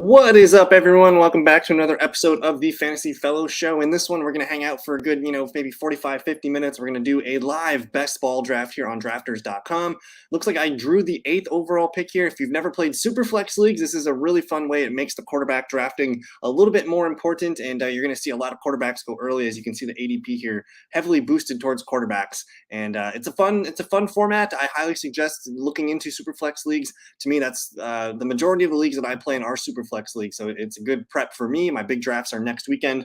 What is up, everyone? Welcome back to another episode of the Fantasy Fellow Show. In this one, we're going to hang out for a good, maybe 45, 50 minutes. We're going to do a live best ball draft here on drafters.com. Looks like I drew the 8th overall pick here. If you've never played SuperFlex leagues, this is a really fun way. It makes the quarterback drafting a little bit more important, and you're going to see a lot of quarterbacks go early. As you can see, the ADP here heavily boosted towards quarterbacks, and it's a fun format. I highly suggest looking into SuperFlex leagues. To me, that's the majority of the leagues that I play in are SuperFlex leagues, so it's a good prep for me. My big drafts are next weekend,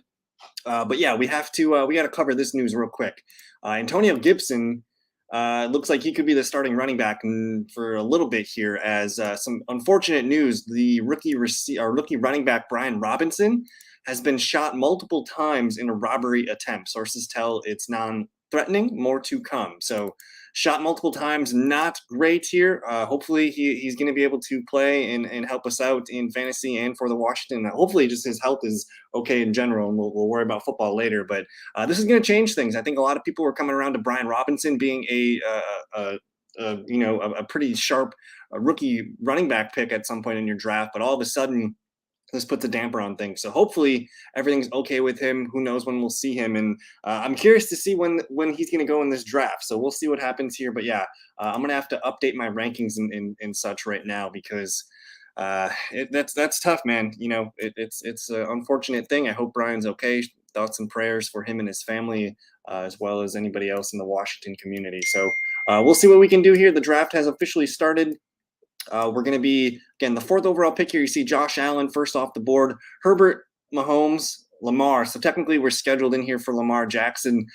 but yeah, we got to cover this news real quick. Antonio Gibson looks like he could be the starting running back for a little bit here. As some unfortunate news, the rookie running back Brian Robinson has been shot multiple times in a robbery attempt. Sources tell it's non-threatening, more to come. So shot multiple times, not great here. Hopefully he's going to be able to play and help us out in fantasy and for the Washington. Hopefully just his health is okay in general, and we'll worry about football later. But this is going to change things. I think a lot of people were coming around to Brian Robinson being a pretty sharp rookie running back pick at some point in your draft, but all of a sudden this puts a damper on things. So hopefully everything's okay with him. Who knows when we'll see him? And I'm curious to see when he's going to go in this draft. So we'll see what happens here. But yeah, I'm going to have to update my rankings and such right now because that's tough, man. It's an unfortunate thing. I hope Brian's okay. Thoughts and prayers for him and his family, as well as anybody else in the Washington community. So we'll see what we can do here. The draft has officially started. We're going to be, again, the 4th overall pick here. You see Josh Allen first off the board, Herbert, Mahomes, Lamar. So technically we're scheduled in here for Lamar Jackson.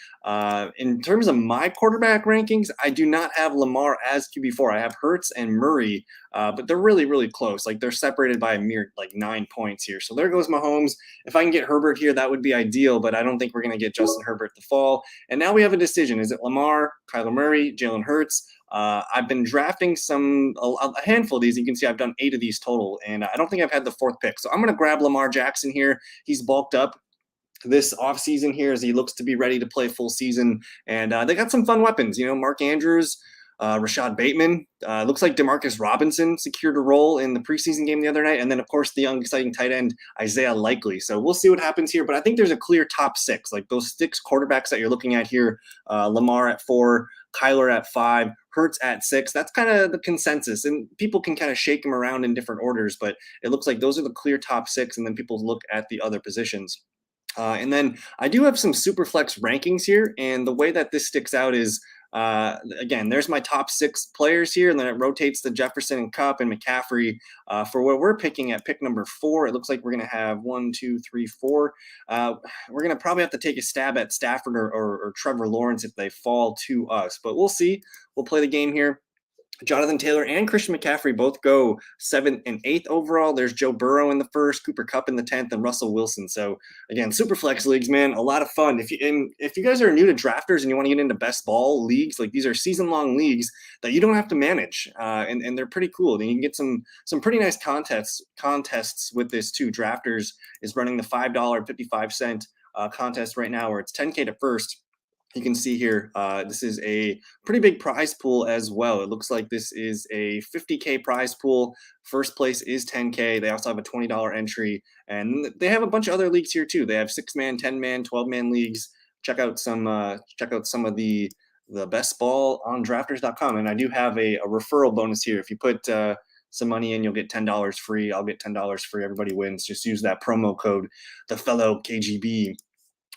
In terms of my quarterback rankings, I do not have Lamar as QB4. I have Hurts and Murray, but they're really, really close. Like they're separated by a mere 9 points here. So there goes Mahomes. If I can get Herbert here, that would be ideal, but I don't think we're going to get Justin Herbert to fall. And now we have a decision. Is it Lamar, Kyler Murray, Jalen Hurts? I've been drafting a handful of these. You can see I've done 8 of these total, and I don't think I've had the 4th pick. So I'm going to grab Lamar Jackson here. He's bulked up this offseason here as he looks to be ready to play full season. And they got some fun weapons. Mark Andrews, Rashad Bateman. Looks like Demarcus Robinson secured a role in the preseason game the other night. And then, of course, the young, exciting tight end, Isaiah Likely. So we'll see what happens here. But I think there's a clear top 6. Like those 6 quarterbacks that you're looking at here, Lamar at 4, Kyler at 5, Hurts at 6. That's kind of the consensus. And people can kind of shake them around in different orders. But it looks like those are the clear top 6. And then people look at the other positions. And then I do have some SuperFlex rankings here. And the way that this sticks out is, again, there's my top 6 players here, and then it rotates to Jefferson and Kupp and McCaffrey. For what we're picking at pick number 4, it looks like we're going to have 1, 2, 3, 4. We're going to probably have to take a stab at Stafford or Trevor Lawrence if they fall to us, but we'll see. We'll play the game here. Jonathan Taylor and Christian McCaffrey both go 7th and 8th overall. There's Joe Burrow in the 1st, Cooper Kupp in the 10th, and Russell Wilson. So again, SuperFlex leagues, man, a lot of fun. If you guys are new to drafters and you want to get into best ball leagues, like these are season-long leagues that you don't have to manage, and they're pretty cool. Then you can get some pretty nice contests with this too. Drafters is running the $5.55 contest right now, where it's 10K to first. You can see here, this is a pretty big prize pool as well. It looks like this is a 50K prize pool. First place is 10K. They also have a $20 entry, and they have a bunch of other leagues here too. They have 6-man, 10-man, 12-man leagues. Check out some of the best ball on drafters.com. And I do have a referral bonus here. If you put some money in, you'll get $10 free. I'll get $10 free. Everybody wins. Just use that promo code, theFellowKGB.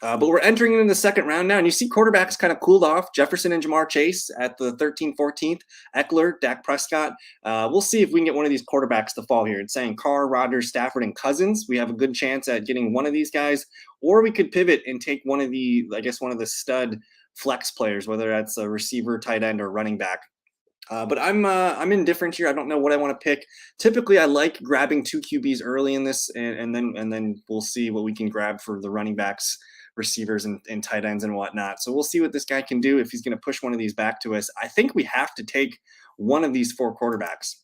But we're entering into the 2nd round now, and you see quarterbacks kind of cooled off. Jefferson and Jamar Chase at the 13th, 14th. Eckler, Dak Prescott. We'll see if we can get one of these quarterbacks to fall here. It's saying Carr, Rodgers, Stafford, and Cousins. We have a good chance at getting one of these guys, or we could pivot and take one of the stud flex players, whether that's a receiver, tight end, or running back. But I'm indifferent here. I don't know what I want to pick. Typically, I like grabbing 2 QBs early in this, and then we'll see what we can grab for the running backs, receivers, and tight ends and whatnot. So we'll see what this guy can do if he's going to push one of these back to us. I think we have to take one of these 4 quarterbacks.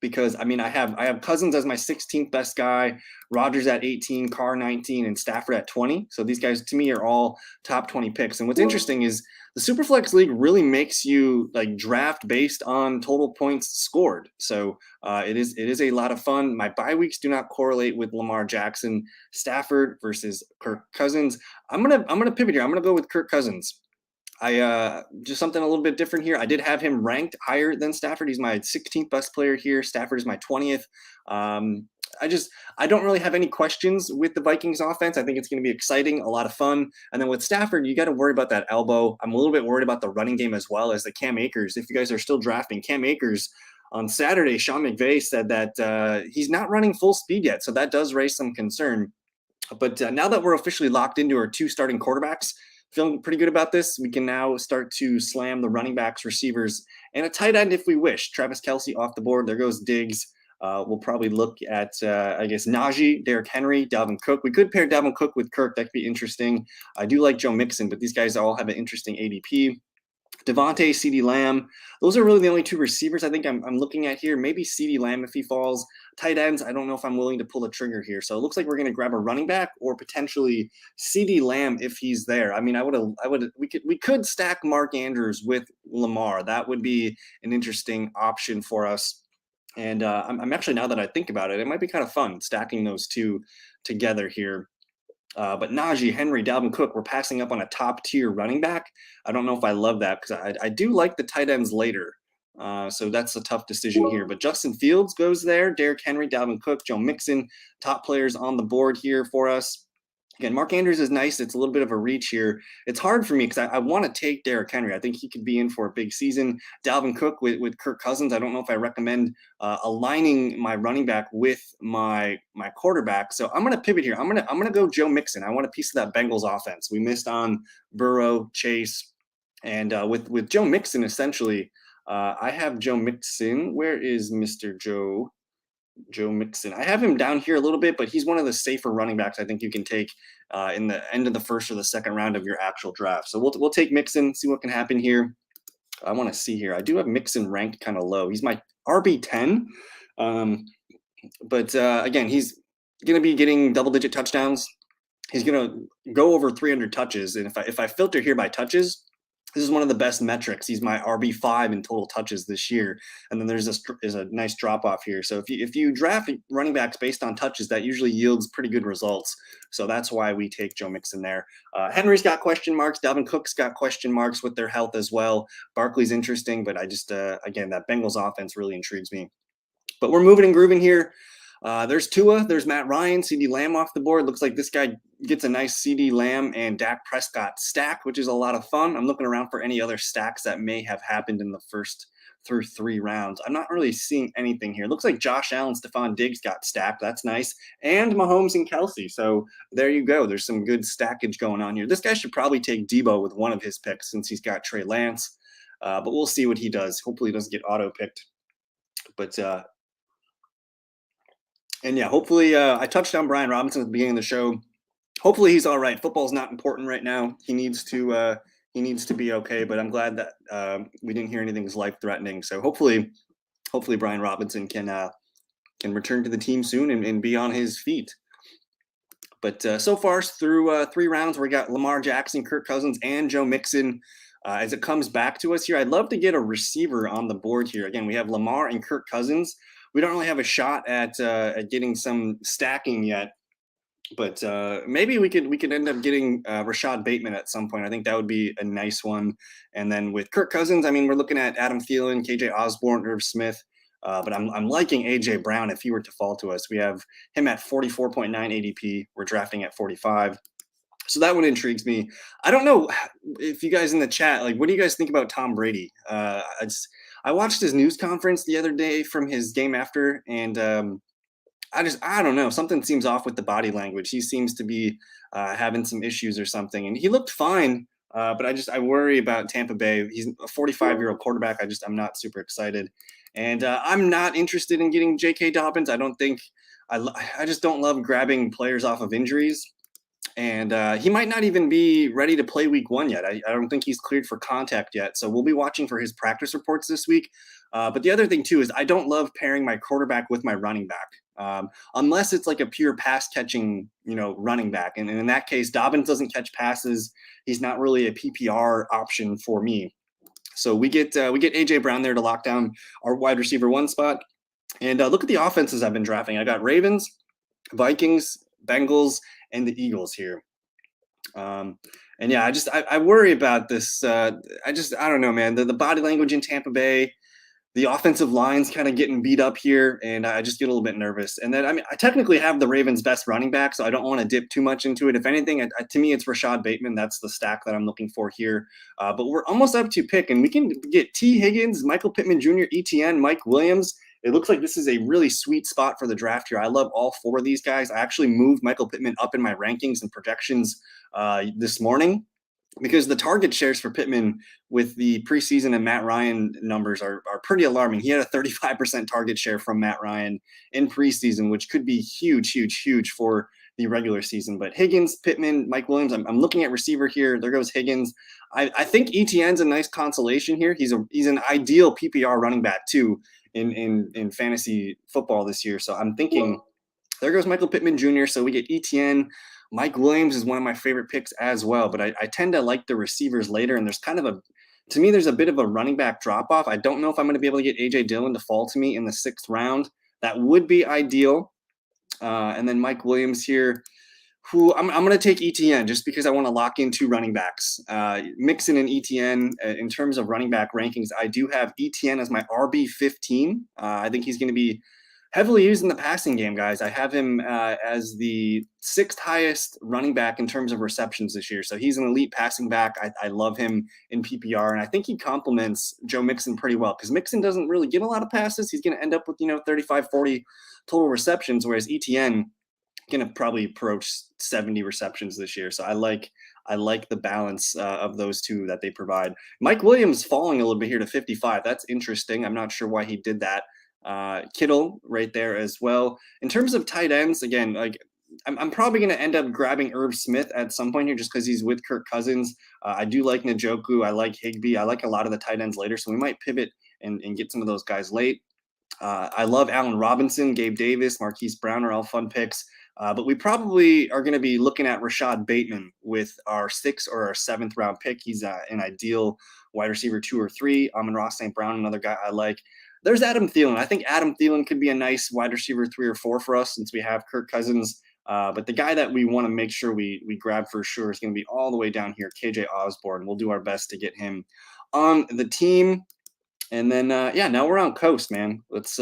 because I mean I have Cousins as my 16th best guy, Rodgers at 18, Carr 19, and Stafford at 20. So these guys to me are all top 20 picks. And what's interesting is the SuperFlex League really makes you like draft based on total points scored. So it is a lot of fun. My bye weeks do not correlate with Lamar Jackson, Stafford versus Kirk Cousins. I'm gonna pivot here. I'm gonna go with Kirk Cousins. I just something a little bit different here. I did have him ranked higher than Stafford. He's my 16th best player here. Stafford is my 20th. Um, I don't really have any questions with the Vikings offense. I think it's going to be exciting, a lot of fun. And then with Stafford, you got to worry about that elbow. I'm a little bit worried about the running game as well as the Cam Akers. If you guys are still drafting Cam Akers on Saturday, Sean McVay said that he's not running full speed yet, so that does raise some concern. But now that we're officially locked into our 2 starting quarterbacks, feeling pretty good about this. We can now start to slam the running backs, receivers, and a tight end if we wish. Travis Kelce off the board. There goes Diggs. We'll probably look at, I guess, Najee, Derrick Henry, Dalvin Cook. We could pair Dalvin Cook with Kirk. That could be interesting. I do like Joe Mixon, but these guys all have an interesting ADP. Devontae, CeeDee Lamb. Those are really the only 2 receivers I think I'm looking at here. Maybe CeeDee Lamb if he falls. Tight ends, I don't know if I'm willing to pull the trigger here. So it looks like we're going to grab a running back or potentially CeeDee Lamb if he's there. I mean, we could stack Mark Andrews with Lamar. That would be an interesting option for us. And I'm actually, now that I think about it, it might be kind of fun stacking those 2 together here. But Najee, Henry, Dalvin Cook, we're passing up on a top tier running back. I don't know if I love that because I do like the tight ends later. So that's a tough decision here. But Justin Fields goes there. Derrick Henry, Dalvin Cook, Joe Mixon, top players on the board here for us. Again, Mark Andrews is nice. It's a little bit of a reach here. It's hard for me because I want to take Derrick Henry. I think he could be in for a big season. Dalvin Cook with Kirk Cousins. I don't know if I recommend aligning my running back with my quarterback. So I'm going to pivot here. I'm gonna go Joe Mixon. I want a piece of that Bengals offense. We missed on Burrow, Chase, and with Joe Mixon essentially. I have Joe Mixon. Where is Mr. Joe Mixon? I have him down here a little bit, but he's one of the safer running backs I think you can take in the end of the first or the second round of your actual draft. So we'll take Mixon, see what can happen here. I want to see here. I do have Mixon ranked kind of low. He's my RB10. But again, he's going to be getting double-digit touchdowns. He's going to go over 300 touches. And if I filter here by touches, this is one of the best metrics. He's my RB5 in total touches this year. And then there's a nice drop off here. So if you draft running backs based on touches, that usually yields pretty good results. So that's why we take Joe Mixon there. Henry's got question marks. Dalvin Cook's got question marks with their health as well. Barkley's interesting, but I just, again, that Bengals offense really intrigues me. But we're moving and grooving here. There's Tua, there's Matt Ryan, CeeDee Lamb off the board. Looks like this guy gets a nice CeeDee Lamb and Dak Prescott stack, which is a lot of fun. I'm looking around for any other stacks that may have happened in the first through 3 rounds. I'm not really seeing anything here. Looks like Josh Allen, Stephon Diggs got stacked. That's nice. And Mahomes and Kelce. So there you go. There's some good stackage going on here. This guy should probably take Debo with one of his picks since he's got Trey Lance. But we'll see what he does. Hopefully he doesn't get auto-picked. But and yeah, hopefully I touched on Brian Robinson at the beginning of the show. Hopefully he's all right. Football's not important right now. He needs to be okay. But I'm glad that we didn't hear anything that's life-threatening. So hopefully Brian Robinson can return to the team soon and be on his feet. But so far through 3 rounds, we got Lamar Jackson, Kirk Cousins, and Joe Mixon. As it comes back to us here, I'd love to get a receiver on the board here. Again, we have Lamar and Kirk Cousins. We don't really have a shot at getting some stacking yet, but maybe we could end up getting Rashad Bateman at some point. I think that would be a nice one. And then with Kirk Cousins, I mean, we're looking at Adam Thielen, KJ Osborne, Irv Smith, but I'm liking AJ Brown if he were to fall to us. We have him at 44.9 ADP. We're drafting at 45. So that one intrigues me. I don't know if you guys in the chat, like, what do you guys think about Tom Brady? I watched his news conference the other day from his game after, and I don't know. Something seems off with the body language. He seems to be having some issues or something, and he looked fine. But I worry about Tampa Bay. He's a 45-year-old quarterback. I'm not super excited, and I'm not interested in getting J.K. Dobbins. I just don't love grabbing players off of injuries. And he might not even be ready to play week 1 yet. I don't think he's cleared for contact yet. So we'll be watching for his practice reports this week. But the other thing, too, is I don't love pairing my quarterback with my running back. Unless it's like a pure pass catching, running back. And in that case, Dobbins doesn't catch passes. He's not really a PPR option for me. So we get AJ Brown there to lock down our wide receiver 1 spot. And look at the offenses I've been drafting. I got Ravens, Vikings, Bengals, and the Eagles here. And yeah, I worry about this. I don't know, man. The body language in Tampa Bay, the offensive line's kind of getting beat up here, and I just get a little bit nervous. And then, I technically have the Ravens' best running back, so I don't want to dip too much into it. If anything, to me, it's Rashad Bateman. That's the stack that I'm looking for here. But we're almost up to pick, and we can get T. Higgins, Michael Pittman Jr., ETN, Mike Williams. It looks like this is a really sweet spot for the draft here. I love all 4 of these guys. I actually moved Michael Pittman up in my rankings and projections this morning, because the target shares for Pittman with the preseason and Matt Ryan numbers are pretty alarming. He had a 35% target share from Matt Ryan in preseason, which could be huge, huge, huge for the regular season. But Higgins, Pittman, Mike Williams, I'm looking at receiver here. There goes Higgins. I think ETN's a nice consolation here. He's an ideal PPR running back too in fantasy football this year. So I'm thinking there goes Michael Pittman Jr. So we get ETN. Mike Williams is one of my favorite picks as well, but I tend to like the receivers later, and there's kind of to me, there's a bit of a running back drop off. I don't know if I'm going to be able to get AJ Dillon to fall to me in the 6th round. That would be ideal. And then Mike Williams here, who I'm going to take ETN just because I want to lock in 2 running backs. Mixon and ETN in terms of running back rankings, I do have ETN as my RB15. I think he's going to be heavily used in the passing game, guys. I have him as the 6th highest running back in terms of receptions this year. So he's an elite passing back. I love him in PPR, and I think he complements Joe Mixon pretty well, because Mixon doesn't really get a lot of passes. He's going to end up with 35, 40 total receptions, whereas ETN going to probably approach 70 receptions this year. So I like the balance of those 2 that they provide. Mike Williams falling a little bit here to 55. That's interesting. I'm not sure why he did that. Kittle right there as well. In terms of tight ends, again, like I'm probably going to end up grabbing Irv Smith at some point here just because he's with Kirk Cousins. I do like Njoku. I like Higbee. I like a lot of the tight ends later. So we might pivot and get some of those guys late. I love Allen Robinson, Gabe Davis, Marquise Brown are all fun picks. But we probably are going to be looking at Rashad Bateman with our 6th or our 7th round pick. He's an ideal wide receiver 2 or 3. Amon-Ra St. Brown, another guy I like. There's Adam Thielen. I think Adam Thielen could be a nice wide receiver 3 or 4 for us since we have Kirk Cousins. But the guy that we want to make sure we grab for sure is going to be all the way down here, KJ Osborne. We'll do our best to get him on the team. And then, now we're on coast, man. Let's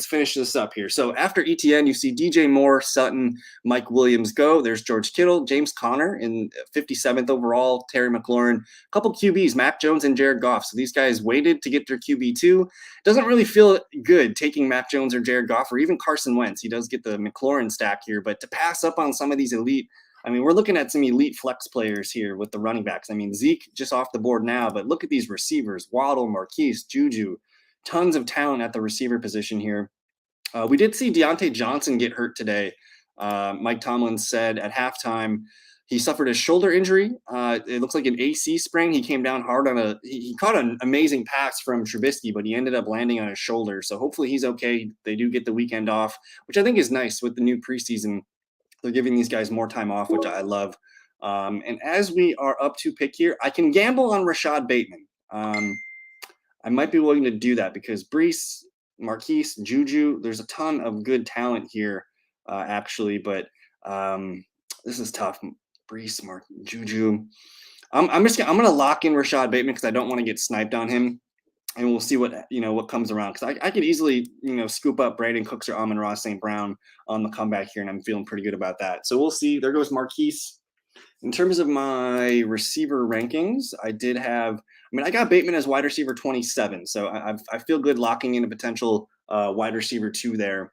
finish this up here. So after ETN, you see DJ Moore, Sutton, Mike Williams go. There's George Kittle, James Conner in 57th overall, Terry McLaurin, a couple QBs, Mac Jones and Jared Goff. So these guys waited to get their QB2. Doesn't really feel good taking Mac Jones or Jared Goff or even Carson Wentz. He does get the McLaurin stack here, but to pass up on some of these elite, we're looking at some elite flex players here with the running backs. Zeke just off the board now, but look at these receivers: Waddle, Marquise, Juju, tons of talent at the receiver position here. We did see Deontay Johnson get hurt today. Mike Tomlin said at halftime he suffered a shoulder injury. It looks like an AC sprain. He came down hard on he caught an amazing pass from Trubisky, but he ended up landing on his shoulder. So hopefully he's okay. They do get the weekend off, which I think is nice with the new preseason. They're giving these guys more time off, which I love. And as we are up to pick here, I can gamble on Rashad Bateman. I might be willing to do that because Brees, Marquise, Juju, there's a ton of good talent here, actually. But this is tough. Brees, Juju. I'm going to lock in Rashad Bateman because I don't want to get sniped on him. And we'll see what comes around, because I could easily scoop up Brandon Cooks or Amon-Ra St. Brown on the comeback here, and I'm feeling pretty good about that. So we'll see. There goes Marquise. In terms of my receiver rankings, I got Bateman as wide receiver 27, so I feel good locking in a potential wide receiver 2 there.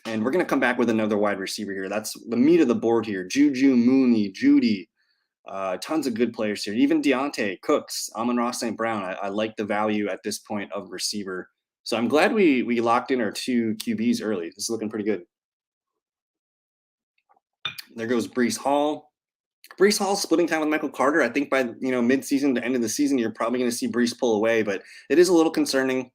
And we're going to come back with another wide receiver here. That's the meat of the board here: Juju, Mooney, Judy. Tons of good players here. Even Deontay, Cooks, Amon-Ra St. Brown. I like the value at this point of receiver. So I'm glad we locked in our 2 QBs early. This is looking pretty good. There goes Brees Hall. Breece Hall splitting time with Michael Carter. I think by mid-season to end of the season, you're probably going to see Breece pull away, but it is a little concerning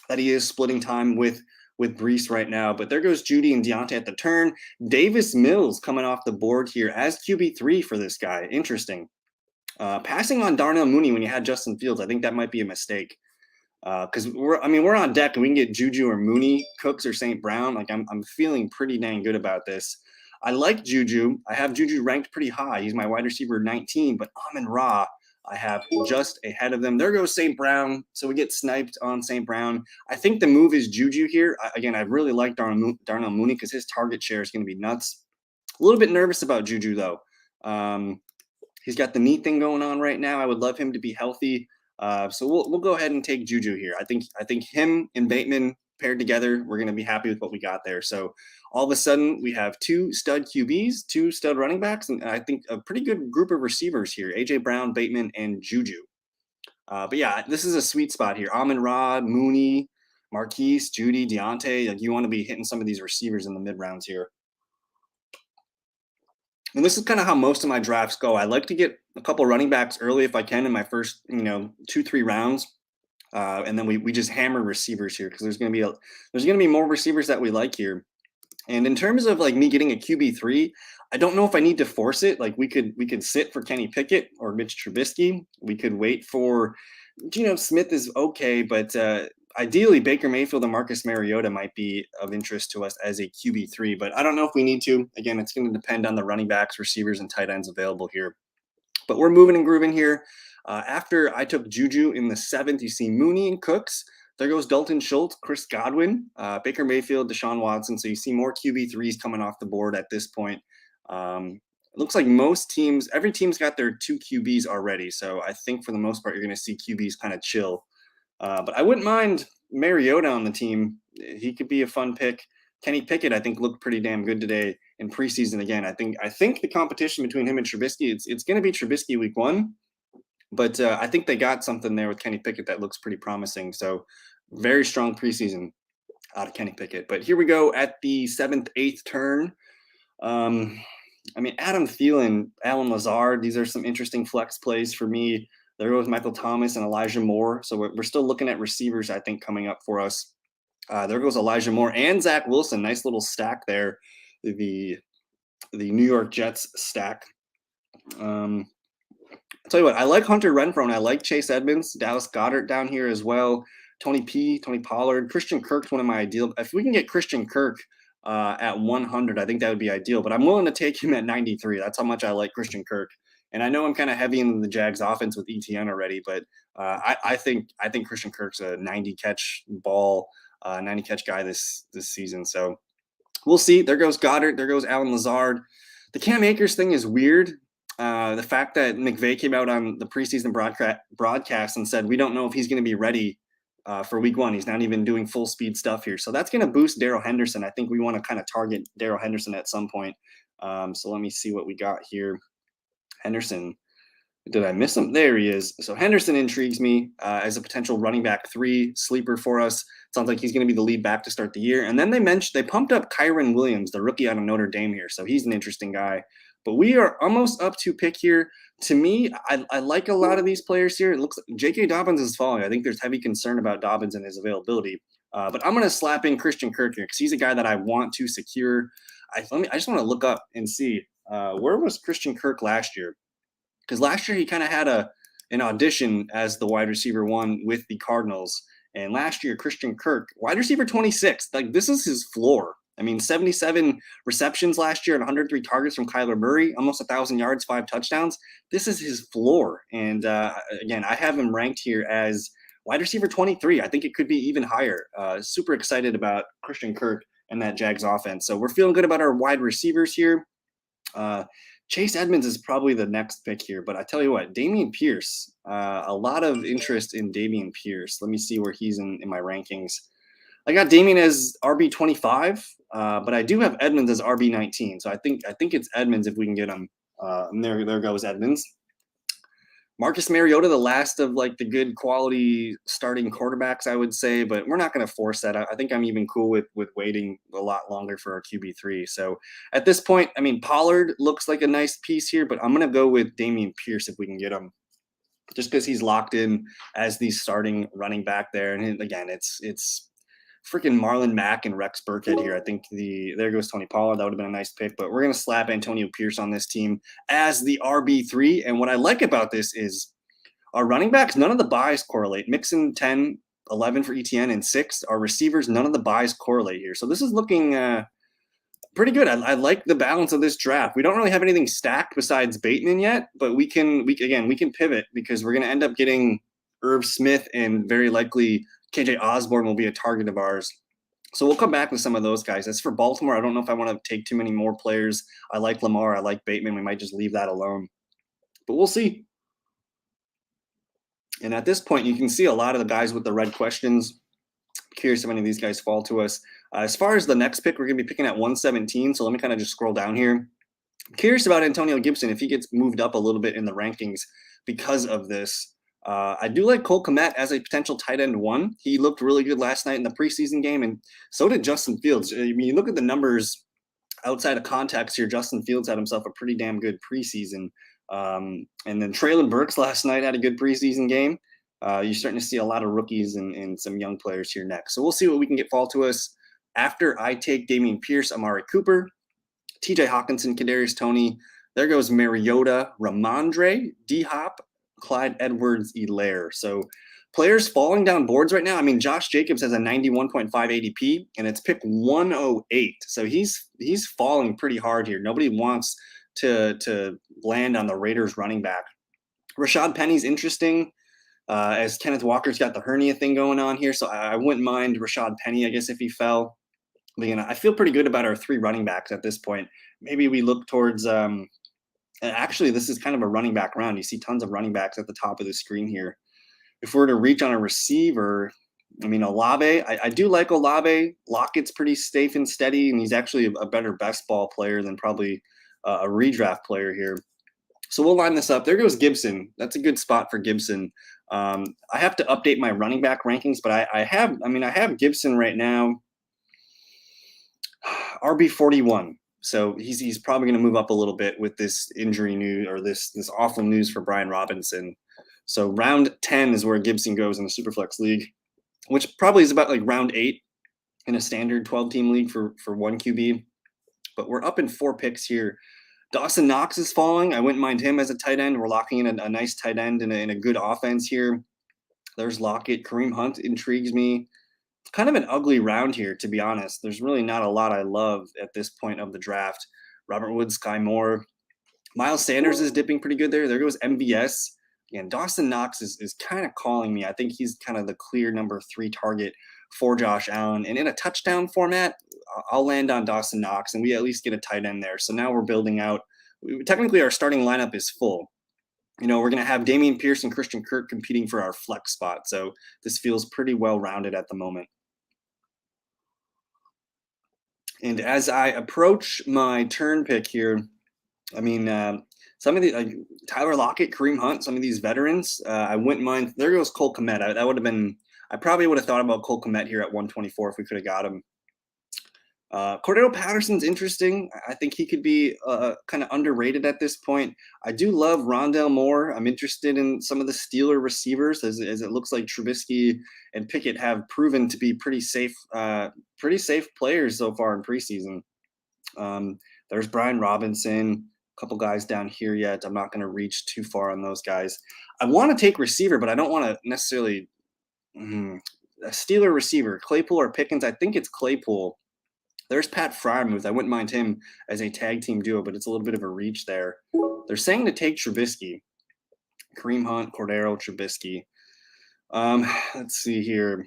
that he is splitting time with Breece right now. But there goes Judy and Deontay at the turn. Davis Mills coming off the board here as QB3 for this guy. Interesting. Passing on Darnell Mooney when you had Justin Fields, I think that might be a mistake. Because we're on deck and we can get Juju or Mooney, Cooks or St. Brown. Like I'm feeling pretty dang good about this. I like Juju. I have Juju ranked pretty high. He's my wide receiver 19, but Amon-Ra I have just ahead of them. There goes St. Brown. So we get sniped on St. Brown. I think the move is Juju here. I really like Darnell Mooney because his target share is going to be nuts. A little bit nervous about Juju though. He's got the knee thing going on right now. I would love him to be healthy. So we'll go ahead and take Juju here. I think him and Bateman paired together, we're going to be happy with what we got there. So all of a sudden we have 2 stud QBs, 2 stud running backs, and I think a pretty good group of receivers here: AJ Brown, Bateman, and Juju. But yeah, this is a sweet spot here. Amon-Ra, Mooney, Marquise, Judy, Deontay. Like you want to be hitting some of these receivers in the mid rounds here. And this is kind of how most of my drafts go. I like to get a couple running backs early if I can in my first, 2-3 rounds. And then we just hammer receivers here because there's gonna be more receivers that we like here. And in terms of like me getting a QB3, I don't know if I need to force it. Like we could sit for Kenny Pickett or Mitch Trubisky. We could wait for Geno Smith is okay, but ideally Baker Mayfield and Marcus Mariota might be of interest to us as a QB3. But I don't know if we need to. Again, it's going to depend on the running backs, receivers, and tight ends available here. But we're moving and grooving here. After I took Juju in the 7th, you see Mooney and Cooks. There goes Dalton Schultz, Chris Godwin, Baker Mayfield, Deshaun Watson. So you see more QB3s coming off the board at this point. It looks like every team's got their 2 QBs already. So I think for the most part, you're going to see QBs kind of chill. But I wouldn't mind Mariota on the team. He could be a fun pick. Kenny Pickett, I think, looked pretty damn good today in preseason. Again, I think the competition between him and Trubisky, it's going to be Trubisky week 1. But I think they got something there with Kenny Pickett that looks pretty promising. So very strong preseason out of Kenny Pickett. But here we go at the 7th, 8th turn. Adam Thielen, Alan Lazard, these are some interesting flex plays for me. There goes Michael Thomas and Elijah Moore. So we're still looking at receivers, I think, coming up for us. There goes Elijah Moore and Zach Wilson. Nice little stack there. The New York Jets stack. I'll tell you what, I like Hunter Renfrow and I like Chase Edmonds, Dallas Goedert down here as well. Tony Pollard, Christian Kirk's one of my ideal. If we can get Christian Kirk at 100, I think that would be ideal. But I'm willing to take him at 93. That's how much I like Christian Kirk. And I know I'm kind of heavy into the Jags offense with ETN already, but I think Christian Kirk's a 90 catch guy this season. So we'll see. There goes Goddard. There goes Alan Lazard. The Cam Akers thing is weird. The fact that McVay came out on the preseason broadcast and said, we don't know if he's going to be ready for week 1. He's not even doing full speed stuff here. So that's going to boost Darrell Henderson. I think we want to kind of target Darrell Henderson at some point. So let me see what we got here. Henderson. Did I miss him? There he is. So Henderson intrigues me as a potential running back 3 sleeper for us. Sounds like he's going to be the lead back to start the year. And then they pumped up Kyron Williams, the rookie out of Notre Dame here. So he's an interesting guy. But we are almost up to pick here. To me, I like a lot of these players here. It looks like J.K. Dobbins is falling. I think there's heavy concern about Dobbins and his availability. But I'm going to slap in Christian Kirk here because he's a guy that I want to secure. I just want to look up and see where was Christian Kirk last year? Because last year he kind of had an audition as the wide receiver 1 with the Cardinals. And last year, Christian Kirk, wide receiver 26, like this is his floor. 77 receptions last year and 103 targets from Kyler Murray, almost 1,000 yards, 5 touchdowns. This is his floor. And again, I have him ranked here as wide receiver 23. I think it could be even higher. Super excited about Christian Kirk and that Jags offense. So we're feeling good about our wide receivers here. Chase Edmonds is probably the next pick here, but I tell you what, Dameon Pierce, a lot of interest in Dameon Pierce. Let me see where he's in my rankings. I got Dameon as RB 25, but I do have Edmonds as RB 19. So I think it's Edmonds if we can get him. And there goes Edmonds. Marcus Mariota, the last of like the good quality starting quarterbacks, I would say, but we're not going to force that. I think I'm even cool with waiting a lot longer for our QB3. So at this point, I mean, Pollard looks like a nice piece here, but I'm going to go with Dameon Pierce if we can get him, just because he's locked in as the starting running back there. And again, it's freaking Marlon Mack and Rex Burkhead here. I think there goes Tony Pollard. That would have been a nice pick, but we're going to slap Antonio Pierce on this team as the RB3. And what I like about this is our running backs, none of the buys correlate. Mixon 10, 11 for ETN, and 6. Our receivers, none of the buys correlate here. So this is looking pretty good. I like the balance of this draft. We don't really have anything stacked besides Bateman yet, but we can pivot because we're going to end up getting Irv Smith, and very likely KJ Osborne will be a target of ours. So we'll come back with some of those guys. As for Baltimore, I don't know if I want to take too many more players. I like Lamar. I like Bateman. We might just leave that alone. But we'll see. And at this point, you can see a lot of the guys with the red questions. Curious if any of these guys fall to us. As far as the next pick, we're going to be picking at 117. So let me kind of just scroll down here. I'm curious about Antonio Gibson if he gets moved up a little bit in the rankings because of this. I do like Cole Kmet as a potential tight end 1. He looked really good last night in the preseason game, and so did Justin Fields. I mean, you look at the numbers outside of context here, Justin Fields had himself a pretty damn good preseason. And then Treylon Burks last night had a good preseason game. You're starting to see a lot of rookies and some young players here next. So we'll see what we can get fall to us after I take Dameon Pierce, Amari Cooper, TJ Hawkinson, Kadarius Toney. There goes Mariota, Ramondre, D-Hop, Clyde Edwards-Helaire. So players falling down boards right now. I mean, Josh Jacobs has a 91.5 ADP, and it's pick 108. So he's falling pretty hard here. Nobody wants to land on the Raiders running back. Rashad Penny's interesting, as Kenneth Walker's got the hernia thing going on here. So I wouldn't mind Rashad Penny, I guess, if he fell. But, you know, I feel pretty good about our 3 running backs at this point. Maybe we look towards actually, this is kind of a running back round. You see tons of running backs at the top of the screen here. If we're to reach on a receiver, I mean, Olave, I do like Olave. Lockett's pretty safe and steady, and he's actually a better best ball player than probably a redraft player here. So we'll line this up. There goes Gibson. That's a good spot for Gibson. I have to update my running back rankings, but I have Gibson right now, RB41. So he's probably going to move up a little bit with this injury news or this awful news for Brian Robinson. So round 10 is where Gibson goes in the SuperFlex league, which probably is about like round 8 in a standard 12-team league for 1 QB. But we're up in 4 picks here. Dawson Knox is falling. I wouldn't mind him as a tight end. We're locking in a nice tight end in a good offense here. There's Lockett. Kareem Hunt intrigues me. It's kind of an ugly round here, to be honest. There's really not a lot I love at this point of the draft. Robert Woods, Sky Moore. Miles Sanders is dipping pretty good there. There goes MVS. And Dawson Knox is kind of calling me. I think he's kind of the clear number 3 target for Josh Allen. And in a touchdown format, I'll land on Dawson Knox, and we at least get a tight end there. So now we're building out. Technically, our starting lineup is full. You know, we're going to have Dameon Pierce and Christian Kirk competing for our flex spot. So this feels pretty well-rounded at the moment. And as I approach my turn pick here, I mean, some of the Tyler Lockett, Kareem Hunt, some of these veterans, I wouldn't mind. There goes Cole Kmet. That would have been. I probably would have thought about Cole Kmet here at 124 if we could have got him. Cordero Patterson's interesting. I think he could be kind of underrated at this point. I do love Rondale Moore. I'm interested in some of the Steeler receivers, as it looks like Trubisky and Pickett have proven to be pretty safe players so far in preseason. There's Brian Robinson, a couple guys down here yet. I'm not going to reach too far on those guys. I want to take receiver, but I don't want to necessarily a Steeler receiver, Claypool or Pickens. I think it's Claypool. There's Pat Freiermuth. I wouldn't mind him as a tag team duo, but it's a little bit of a reach there. They're saying to take Trubisky. Kareem Hunt, Cordero, Trubisky. Let's see here.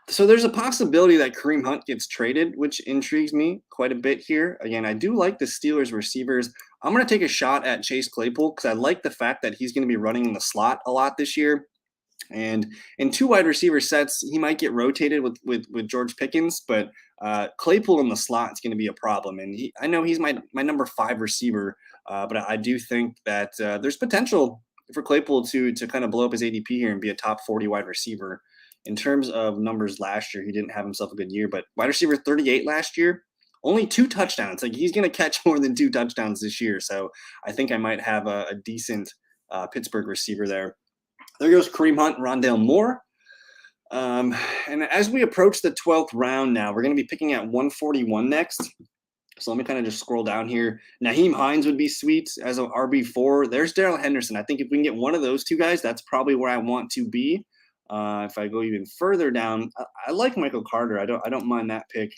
So there's a possibility that Kareem Hunt gets traded, which intrigues me quite a bit here. Again, I do like the Steelers receivers. I'm going to take a shot at Chase Claypool because I like the fact that he's going to be running in the slot a lot this year. And in 2 wide receiver sets, he might get rotated with George Pickens, but Claypool in the slot is going to be a problem. And I know he's my number 5 receiver, but I do think that there's potential Claypool to kind of blow up his ADP here and be a top 40 wide receiver. In terms of numbers last year, he didn't have himself a good year, but wide receiver 38 last year, only 2 touchdowns. Like, he's going to catch more than 2 touchdowns this year. So I think I might have a decent Pittsburgh receiver there. There goes Kareem Hunt, Rondale Moore. And as we approach the 12th round now, we're going to be picking at 141 next. So let me kind of just scroll down here. Nyheim Hines would be sweet as an RB4. There's Darrell Henderson. I think if we can get one of those two guys, that's probably where I want to be. If I go even further down, I like Michael Carter. I don't mind that pick.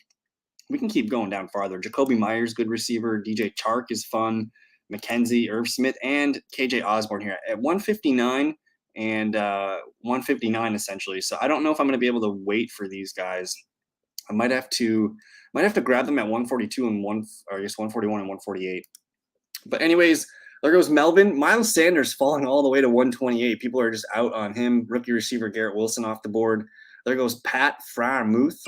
We can keep going down farther. Jacoby Myers, good receiver. DJ Chark is fun. McKenzie, Irv Smith, and KJ Osborne here at 159 and 159 essentially. So I don't know if I'm going to be able to wait for these guys. I might have to grab them at 142 and 141 and 148. But anyways, there goes Melvin. Miles Sanders falling all the way to 128. People are just out on him. Rookie receiver Garrett Wilson off the board. There goes Pat Freiermuth.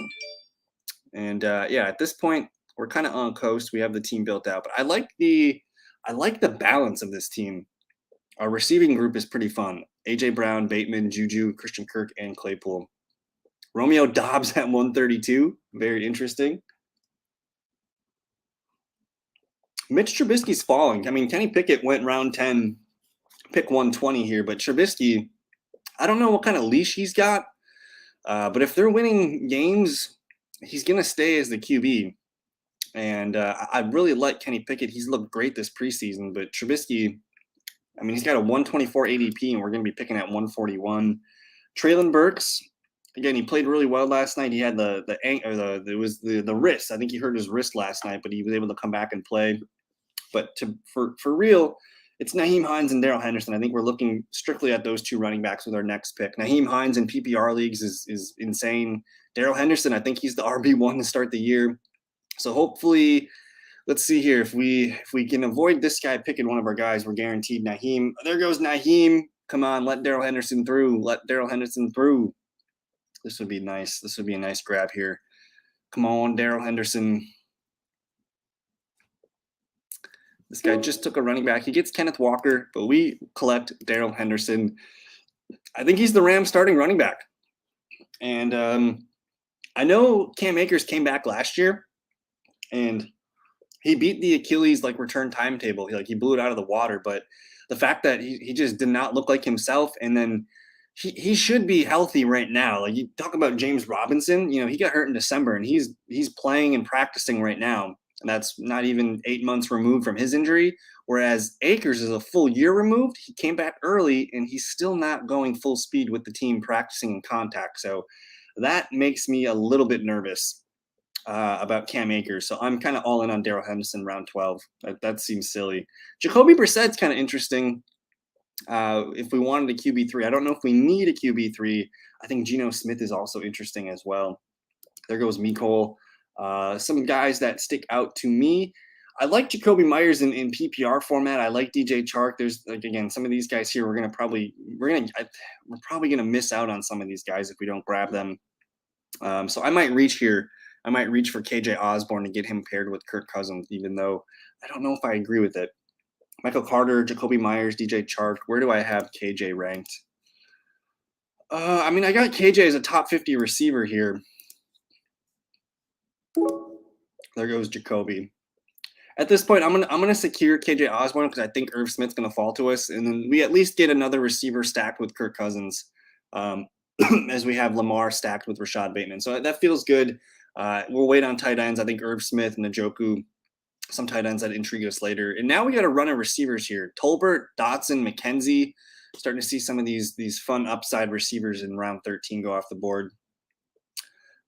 And yeah, at this point, we're kind of on coast. We have the team built out. But I like the balance of this team. Our receiving group is pretty fun. AJ Brown, Bateman, Juju, Christian Kirk, and Claypool. Romeo Dobbs at 132. Very interesting. Mitch Trubisky's falling. I mean, Kenny Pickett went round 10, pick 120 here, but Trubisky, I don't know what kind of leash he's got, but if they're winning games, he's going to stay as the QB. And I really like Kenny Pickett. He's looked great this preseason, but Trubisky, I mean, he's got a 124 ADP, and we're going to be picking at 141. Treylon Burks, again, he played really well last night. He had the wrist. I think he hurt his wrist last night, but he was able to come back and play. But for real, it's Nyheim Hines and Darrell Henderson. I think we're looking strictly at those two running backs with our next pick. Nyheim Hines in PPR leagues is insane. Darrell Henderson, I think he's the RB1 to start the year. So hopefully, let's see here. If we can avoid this guy picking one of our guys, we're guaranteed Nyheim. There goes Nyheim. Come on, let Darrell Henderson through. Let Darrell Henderson through. This would be nice. This would be a nice grab here. Come on, Darrell Henderson. This guy just took a running back. He gets Kenneth Walker, but we collect Darrell Henderson. I think he's the Rams starting running back. And I know Cam Akers came back last year, and he beat the Achilles return timetable. He blew it out of the water. But the fact that he just did not look like himself, and then he should be healthy right now. You talk about James Robinson, he got hurt in December, and he's playing and practicing right now. And that's not even 8 months removed from his injury. Whereas Akers is a full year removed. He came back early, and he's still not going full speed with the team practicing in contact. So that makes me a little bit nervous about Cam Akers. So I'm kind of all in on Darrell Henderson round 12. That seems silly. Jacoby Brissett's kind of interesting. If we wanted a QB3, I don't know if we need a QB3. I think Geno Smith is also interesting as well. There goes Mecole. Some guys that stick out to me. I like Jacoby Myers in PPR format. I like DJ Chark. There's again, some of these guys here, we're probably going to miss out on some of these guys if we don't grab them. So I might reach here. I might reach for KJ Osborne to get him paired with Kirk Cousins, even though I don't know if I agree with it. Michael Carter, Jacoby Myers, DJ Chark. Where do I have KJ ranked? I mean, I got KJ as a top 50 receiver here. There goes Jacoby. At this point, I'm gonna secure KJ Osborne because I think Irv Smith's gonna fall to us, and then we at least get another receiver stacked with Kirk Cousins, as we have Lamar stacked with Rashad Bateman. So that feels good. We'll wait on tight ends. I think Irv Smith and Njoku, some tight ends that intrigue us later. And now we got a run of receivers here: Tolbert, Dotson, McKenzie. Starting to see some of these fun upside receivers in round 13 go off the board.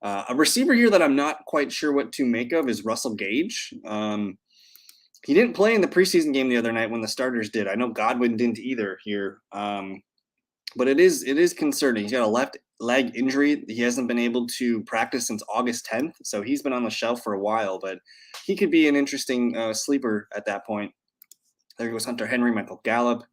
A receiver here that I'm not quite sure what to make of is Russell Gage. He didn't play in the preseason game the other night when the starters did. I know Godwin didn't either here. But it is concerning. He's got a left leg injury. He hasn't been able to practice since August 10th. So he's been on the shelf for a while, but he could be an interesting sleeper at that point. There goes Hunter Henry, Michael Gallup.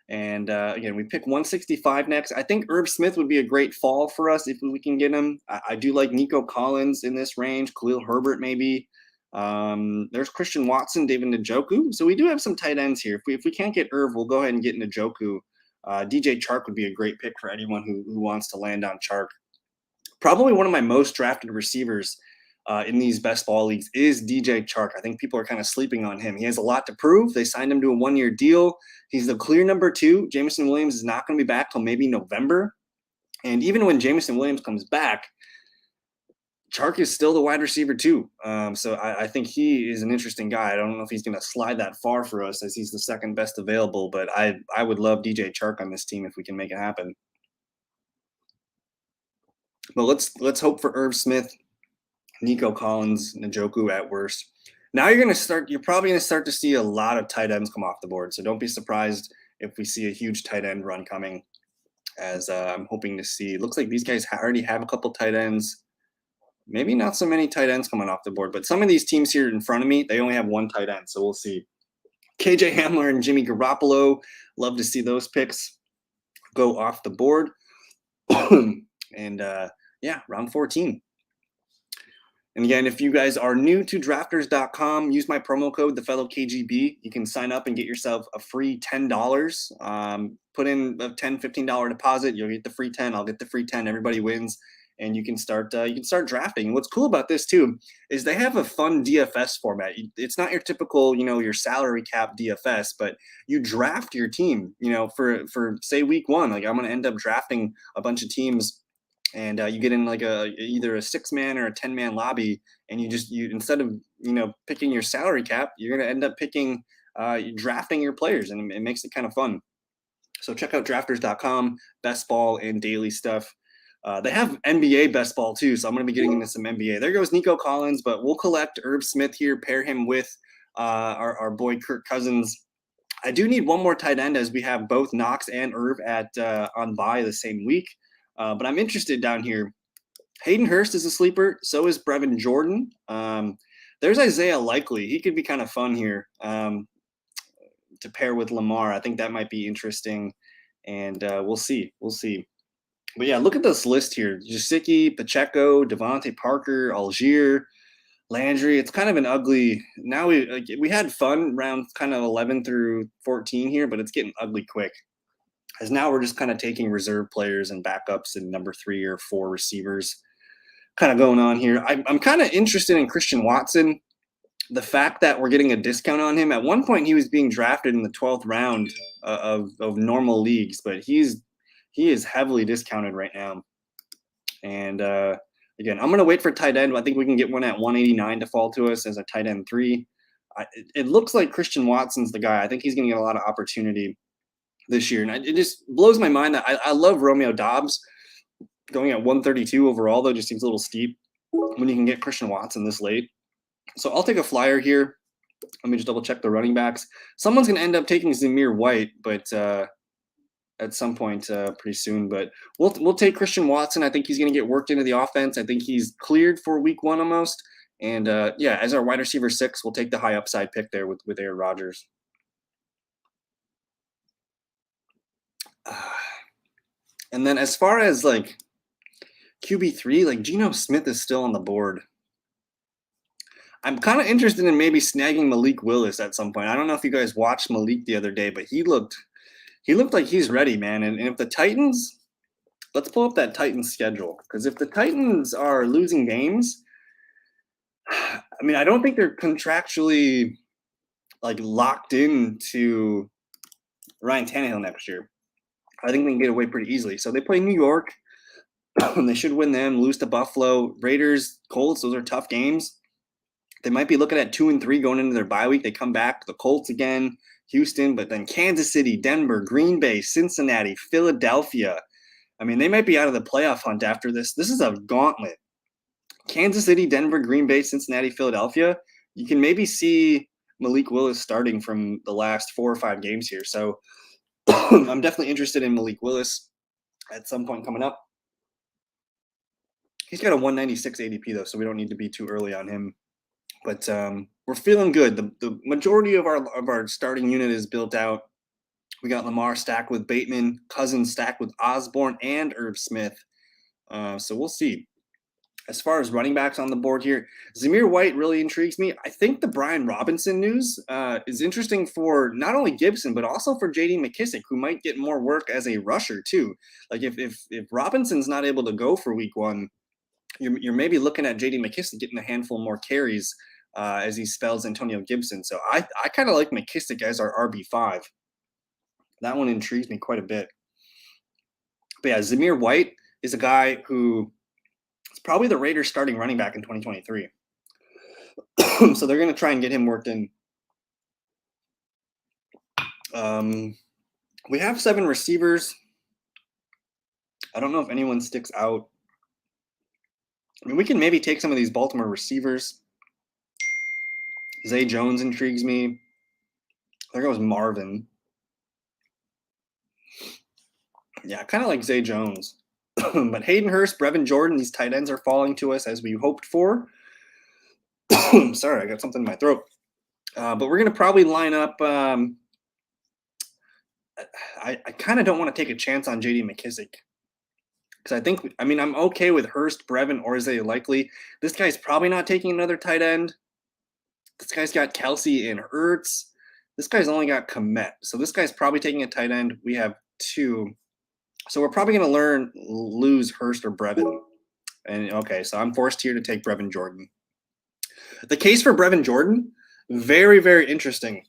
And again, we pick 165 next. I think Irv Smith would be a great fall for us if we can get him. I do like Nico Collins in this range, Khalil Herbert maybe. There's Christian Watson, David Njoku. So we do have some tight ends here. If we can't get Irv, we'll go ahead and get Njoku DJ Chark would be a great pick for anyone who wants to land on Chark. Probably one of my most drafted receivers in these best ball leagues is DJ Chark. I think people are kind of sleeping on him. He has a lot to prove. They signed him to a 1-year deal. He's the clear number 2. Jameson Williams is not going to be back till maybe November. And even when Jameson Williams comes back, Chark is still the wide receiver too. So I think he is an interesting guy. I don't know if he's going to slide that far for us as he's the second best available, but I would love DJ Chark on this team if we can make it happen. But let's hope for Irv Smith, Nico Collins, Njoku at worst. Now you're probably going to start to see a lot of tight ends come off the board. So don't be surprised if we see a huge tight end run coming, as I'm hoping to see. It looks like these guys already have a couple tight ends. Maybe not so many tight ends coming off the board, but some of these teams here in front of me, they only have one tight end. So we'll see. KJ Hamler and Jimmy Garoppolo, love to see those picks go off the board. And yeah, round 14. And again, if you guys are new to drafters.com, use my promo code, theFellowKGB. You can sign up and get yourself a free $10. Put in a $10, $15 deposit. You'll get the free 10. I'll get the free 10. Everybody wins. And you can start drafting. And what's cool about this too is they have a fun DFS format. It's not your typical, your salary cap DFS, but you draft your team, for say week 1. Like I'm going to end up drafting a bunch of teams, and you get in like either a 6-man or a 10-man lobby, and you instead of picking your salary cap, you're going to end up picking drafting your players, and it makes it kind of fun. So check out drafters.com, best ball and daily stuff. They have NBA best ball too, so I'm going to be getting into some NBA. There goes Nico Collins, but we'll collect Irv Smith here, pair him with our boy Kirk Cousins. I do need one more tight end, as we have both Knox and Irv on bye the same week. But I'm interested down here. Hayden Hurst is a sleeper. So is Brevin Jordan. There's Isaiah Likely. He could be kind of fun here to pair with Lamar. I think that might be interesting, and we'll see. But yeah, look at this list here. Jasicki, Pacheco, Devontae Parker, Algier, Landry. It's kind of an ugly. Now we had fun round kind of 11 through 14 here, but it's getting ugly quick. As now we're just kind of taking reserve players and backups and number 3 or 4 receivers kind of going on here. I'm kind of interested in Christian Watson. The fact that we're getting a discount on him. At one point, he was being drafted in the 12th round of normal leagues, but he is heavily discounted right now. And again, I'm going to wait for tight end. I think we can get one at 189 to fall to us as a tight end 3. It looks like Christian Watson's the guy. I think he's going to get a lot of opportunity this year. And it just blows my mind that I love Romeo Doubs going at 132 overall, though, just seems a little steep when you can get Christian Watson this late. So I'll take a flyer here. Let me just double check the running backs. Someone's going to end up taking Zamir White, but at some point pretty soon. But we'll take Christian Watson. I think he's going to get worked into the offense. I think he's cleared for week 1 almost. And yeah, as our wide receiver 6, we'll take the high upside pick there with Aaron Rodgers. And then as far as like QB3, like Geno Smith is still on the board. I'm kind of interested in maybe snagging Malik Willis at some point. I don't know if you guys watched Malik the other day, but he looked like he's ready, man. And if the Titans, let's pull up that Titans schedule, because if the Titans are losing games, I mean, I don't think they're contractually like locked into Ryan Tannehill next year. I think they can get away pretty easily. So they play New York, and they should win them. Lose to Buffalo, Raiders, Colts. Those are tough games. They might be looking at 2-3 going into their bye week. They come back, the Colts again, Houston, but then Kansas City, Denver, Green Bay, Cincinnati, Philadelphia. I mean, they might be out of the playoff hunt after this. This is a gauntlet. Kansas City, Denver, Green Bay, Cincinnati, Philadelphia. You can maybe see Malik Willis starting from the last 4 or 5 games here. So I'm definitely interested in Malik Willis at some point coming up. He's got a 196 ADP, though, so we don't need to be too early on him. But we're feeling good. The majority of our starting unit is built out. We got Lamar stacked with Bateman, Cousins stacked with Osborne and Irv Smith. So we'll see. As far as running backs on the board here, Zamir White really intrigues me. I think the Brian Robinson news is interesting for not only Gibson, but also for J.D. McKissic, who might get more work as a rusher too. Like if Robinson's not able to go for week one, you're maybe looking at J.D. McKissic getting a handful more carries as he spells Antonio Gibson. So I kind of like McKissic as our RB5. That one intrigues me quite a bit. But yeah, Zamir White is a guy who is probably the Raiders starting running back in 2023. So they're going to try and get him worked in. We have 7 receivers. I don't know if anyone sticks out. I mean, we can maybe take some of these Baltimore receivers. Zay Jones intrigues me. There goes Marvin. Yeah, kind of like Zay Jones. But Hayden Hurst, Brevin Jordan, these tight ends are falling to us as we hoped for. Sorry, I got something in my throat. But we're going to probably line up. I kind of don't want to take a chance on J.D. McKissic. Because I'm okay with Hurst, Brevin, or Zay Likely. This guy's probably not taking another tight end. This guy's got Kelsey and Ertz. This guy's only got Komet. So this guy's probably taking a tight end. We have 2. So we're probably going to lose Hurst or Brevin. And okay, so I'm forced here to take Brevin Jordan. The case for Brevin Jordan, very, very interesting.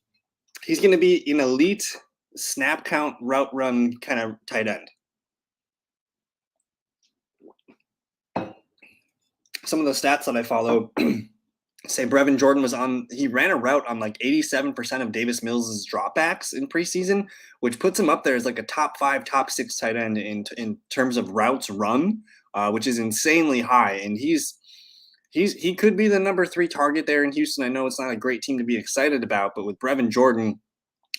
He's going to be an elite snap count, route run kind of tight end. Some of the stats that I follow say Brevin Jordan he ran a route on like 87% of Davis Mills' dropbacks in preseason, which puts him up there as like a top 5, top 6 tight end in terms of routes run, which is insanely high. And he could be the number 3 target there in Houston. I know it's not a great team to be excited about, but with Brevin Jordan,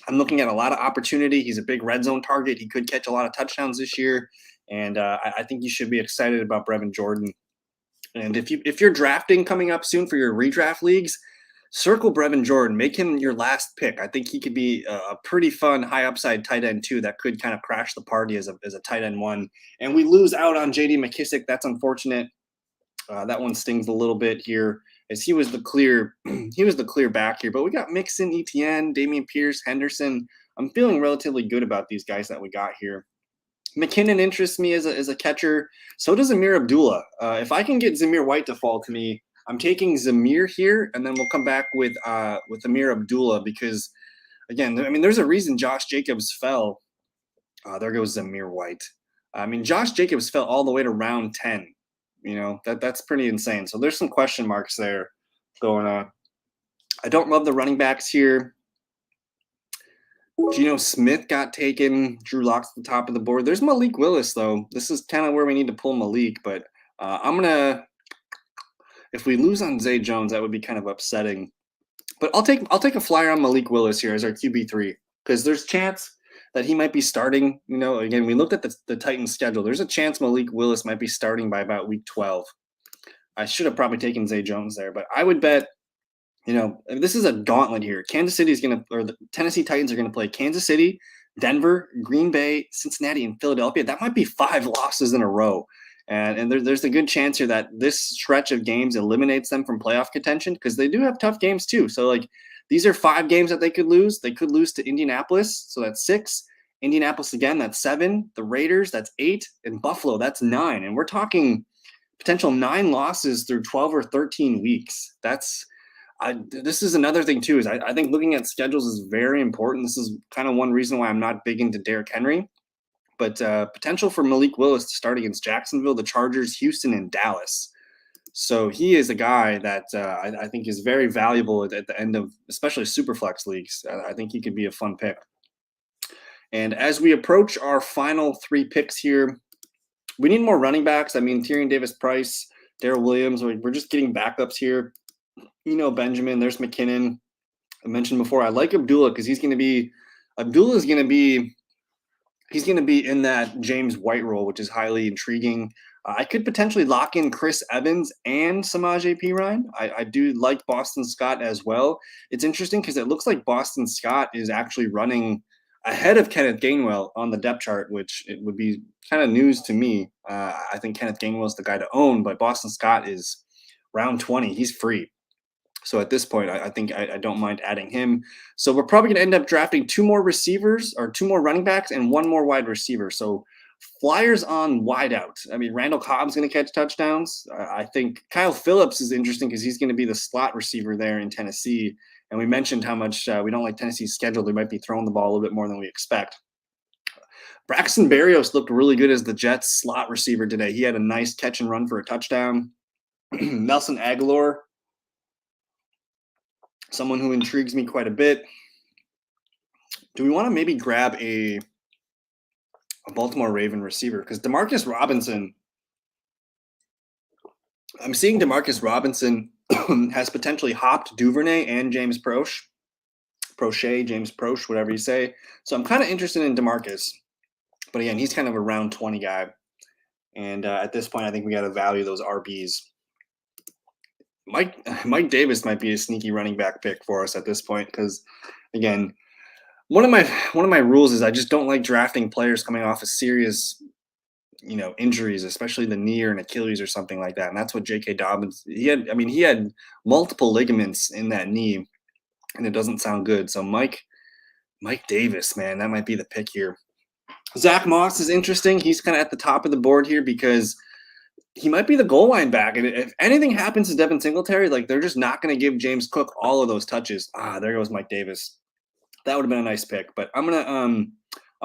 I'm looking at a lot of opportunity. He's a big red zone target. He could catch a lot of touchdowns this year. And I think you should be excited about Brevin Jordan. And if you're drafting coming up soon for your redraft leagues, circle Brevin Jordan. Make him your last pick. I think he could be a pretty fun high upside tight end too that could kind of crash the party as a tight end 1. And we lose out on J.D. McKissic. That's unfortunate. That one stings a little bit here as he was the clear back here. But we got Mixon, Etienne, Dameon Pierce, Henderson. I'm feeling relatively good about these guys that we got here. McKinnon interests me as a catcher. So does Zamir Abdullah. If I can get Zamir White to fall to me, I'm taking Zamir here, and then we'll come back with Amir Abdullah because, again, there's a reason Josh Jacobs fell. There goes Zamir White. Josh Jacobs fell all the way to round 10. That's pretty insane. So there's some question marks there going on. I don't love the running backs here. Geno Smith got taken. Drew Lock's at the top of the board. There's Malik Willis, though. This is kind of where we need to pull Malik. But if we lose on Zay Jones, that would be kind of upsetting. But I'll take a flyer on Malik Willis here as our QB3 because there's a chance that he might be starting. Again, we looked at the Titans schedule. There's a chance Malik Willis might be starting by about week 12. I should have probably taken Zay Jones there, but I would bet. This is a gauntlet here. The Tennessee Titans are going to play Kansas City, Denver, Green Bay, Cincinnati, and Philadelphia. That might be 5 losses in a row. And there's a good chance here that this stretch of games eliminates them from playoff contention because they do have tough games too. So, these are 5 games that they could lose. They could lose to Indianapolis, so that's 6. Indianapolis again, that's 7. The Raiders, that's 8. And Buffalo, that's 9. And we're talking potential 9 losses through 12 or 13 weeks. This is another thing too, is I think looking at schedules is very important. This is kind of one reason why I'm not big into Derrick Henry, but potential for Malik Willis to start against Jacksonville, the Chargers, Houston, and Dallas. So he is a guy that I think is very valuable at the end of, especially SuperFlex leagues. I think he could be a fun pick. And as we approach our final 3 picks here, we need more running backs. Tyrion Davis-Price, Darrell Williams, we're just getting backups here. Benjamin, there's McKinnon. I mentioned before, I like Abdullah because he's going to be in that James White role, which is highly intriguing. I could potentially lock in Chris Evans and Samaje Perine. I do like Boston Scott as well. It's interesting because it looks like Boston Scott is actually running ahead of Kenneth Gainwell on the depth chart, which it would be kind of news to me. I think Kenneth Gainwell is the guy to own, but Boston Scott is round 20. He's free. So at this point, I think I don't mind adding him. So we're probably going to end up drafting 2 more receivers or 2 more running backs and 1 more wide receiver. So Flyers on wideout. I mean, Randall Cobb's going to catch touchdowns. I think Kyle Phillips is interesting because he's going to be the slot receiver there in Tennessee. And we mentioned how much we don't like Tennessee's schedule. They might be throwing the ball a little bit more than we expect. Braxton Berrios looked really good as the Jets slot receiver today. He had a nice catch and run for a touchdown. Nelson Aguilar, someone who intrigues me quite a bit. Do we want to maybe grab a Baltimore Raven receiver? Because Demarcus Robinson, I'm seeing Demarcus Robinson has potentially hopped Duvernay and James Proche, whatever you say. So I'm kind of interested in Demarcus. But again, he's kind of a round 20 guy. And at this point, I think we got to value those RBs. Mike Davis might be a sneaky running back pick for us at this point because, again, one of my rules is I just don't like drafting players coming off of serious, injuries, especially the knee or an Achilles or something like that. And that's what J.K. Dobbins, he had multiple ligaments in that knee, and it doesn't sound good. So Mike Davis, man, that might be the pick here. Zach Moss is interesting. He's kind of at the top of the board here because he might be the goal line back. And if anything happens to Devin Singletary, they're just not going to give James Cook all of those touches. There goes Mike Davis. That would have been a nice pick. But I'm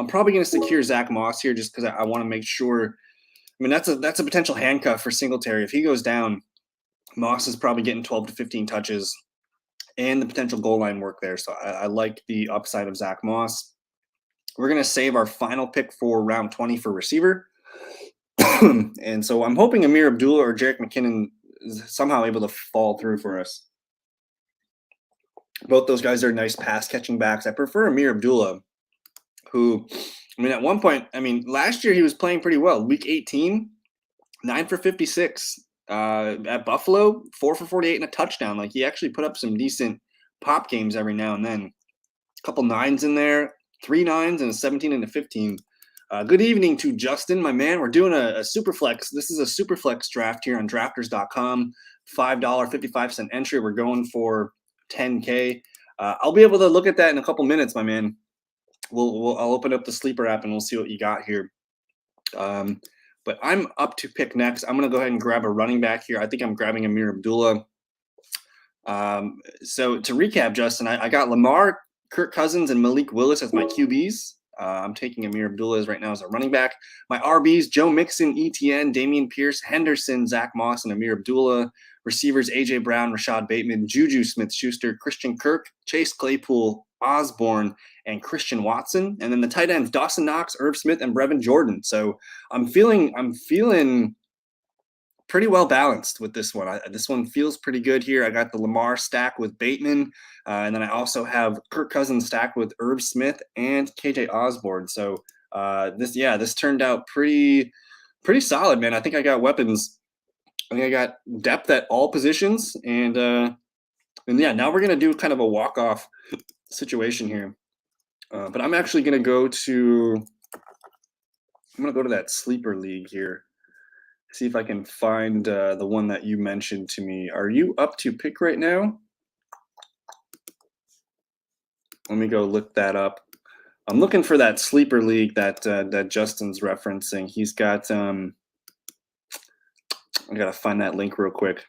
probably going to secure Zach Moss here just because I want to make sure. I mean, that's a potential handcuff for Singletary. If he goes down, Moss is probably getting 12 to 15 touches and the potential goal line work there. So I like the upside of Zach Moss. We're going to save our final pick for round 20 for receiver. And so I'm hoping Amir Abdullah or Jerick McKinnon is somehow able to fall through for us. Both those guys are nice pass catching backs. I prefer Amir Abdullah, who, at one point, last year he was playing pretty well. Week 18, 9 for 56. At Buffalo, 4 for 48 and a touchdown. He actually put up some decent pop games every now and then. A couple 9s in there, 3 9s and a 17 and a 15. Good evening to Justin, my man. We're doing a SuperFlex. This is a SuperFlex draft here on drafters.com. $5.55 entry. We're going for 10K. I'll be able to look at that in a couple minutes, my man. I'll open up the Sleeper app and we'll see what you got here. But I'm up to pick next. I'm going to go ahead and grab a running back here. I think I'm grabbing Amir Abdullah. So to recap, Justin, I got Lamar, Kirk Cousins, and Malik Willis as my QBs. I'm taking Amir Abdullah right now as a running back. My RBs, Joe Mixon, ETN, Dameon Pierce, Henderson, Zach Moss, and Amir Abdullah. Receivers, A.J. Brown, Rashad Bateman, Juju Smith-Schuster, Christian Kirk, Chase Claypool, Osborne, and Christian Watson. And then the tight ends, Dawson Knox, Irv Smith, and Brevin Jordan. So I'm feeling pretty well balanced with this one. This one feels pretty good here. I got the Lamar stack with Bateman, and then I also have Kirk Cousins stacked with Irv Smith and KJ Osborne. So this turned out pretty solid, man. I think I got weapons. I think I got depth at all positions, and now we're gonna do kind of a walk-off situation here. But I'm actually gonna go to that sleeper league here. See if I can find the one that you mentioned to me. Are you up to pick right now? Let me go look that up. I'm looking for that sleeper league that Justin's referencing. He's got I gotta find that link real quick.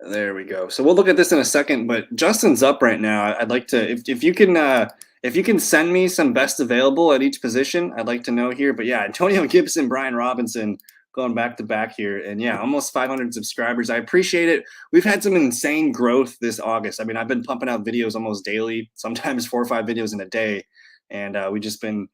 There we go. So we'll look at this in a second, but Justin's up right now. I'd like to, if you can send me some best available at each position, I'd like to know here. But yeah, Antonio Gibson, Brian Robinson going back to back here. And yeah, almost 500 subscribers. I appreciate it. We've had some insane growth this August. I've been pumping out videos almost daily, sometimes 4 or 5 videos in a day. And we've just been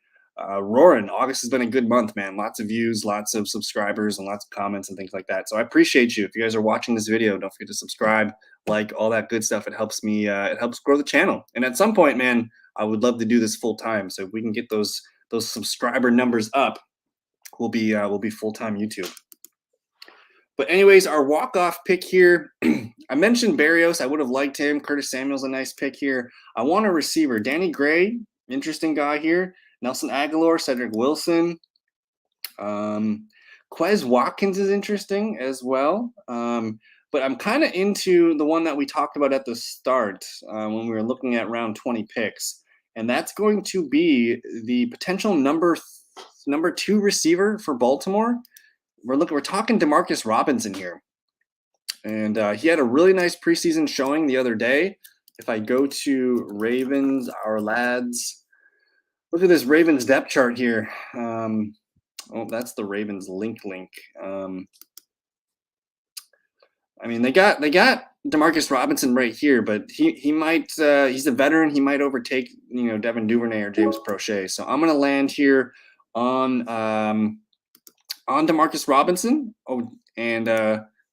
roaring. August has been a good month, man. Lots of views, lots of subscribers, and lots of comments and things like that. So I appreciate you. If you guys are watching this video, don't forget to subscribe, like, all that good stuff. It helps me. It helps grow the channel. And at some point, man, I would love to do this full time. So if we can get those subscriber numbers up, we'll be full time YouTube. But anyways, our walk-off pick here, I mentioned Barrios. I would have liked him. Curtis Samuel's a nice pick here. I want a receiver. Danny Gray, interesting guy here. Nelson Aguilar, Cedric Wilson. Quez Watkins is interesting as well. But I'm kind of into the one that we talked about at the start when we were looking at round 20 picks. And that's going to be the potential number 2 receiver for Baltimore. We're talking Demarcus Robinson here. And he had a really nice preseason showing the other day. If I go to Ravens, our lads, look at this Ravens depth chart here. Oh, that's the Ravens link. I mean, they got Demarcus Robinson right here, but he might he's a veteran. He might overtake Devin Duvernay or James Prochet. So I'm gonna land here on Demarcus Robinson. Oh, and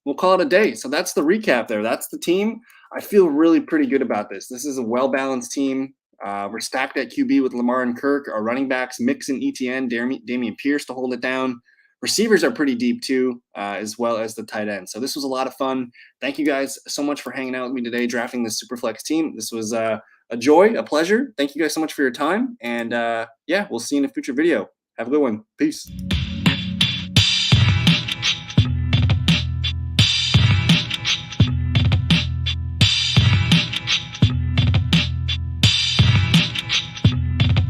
we'll call it a day. So that's the recap there. That's the team. I feel really pretty good about this. This is a well-balanced team. We're stacked at QB with Lamar and Kirk. Our running backs, Mixon, ETN, Damian Pierce to hold it down. Receivers are pretty deep too, as well as the tight end. So this was a lot of fun. Thank you guys so much for hanging out with me today, drafting this SuperFlex team. This was a joy, a pleasure. Thank you guys so much for your time. And yeah, we'll see you in a future video. Have a good one. Peace.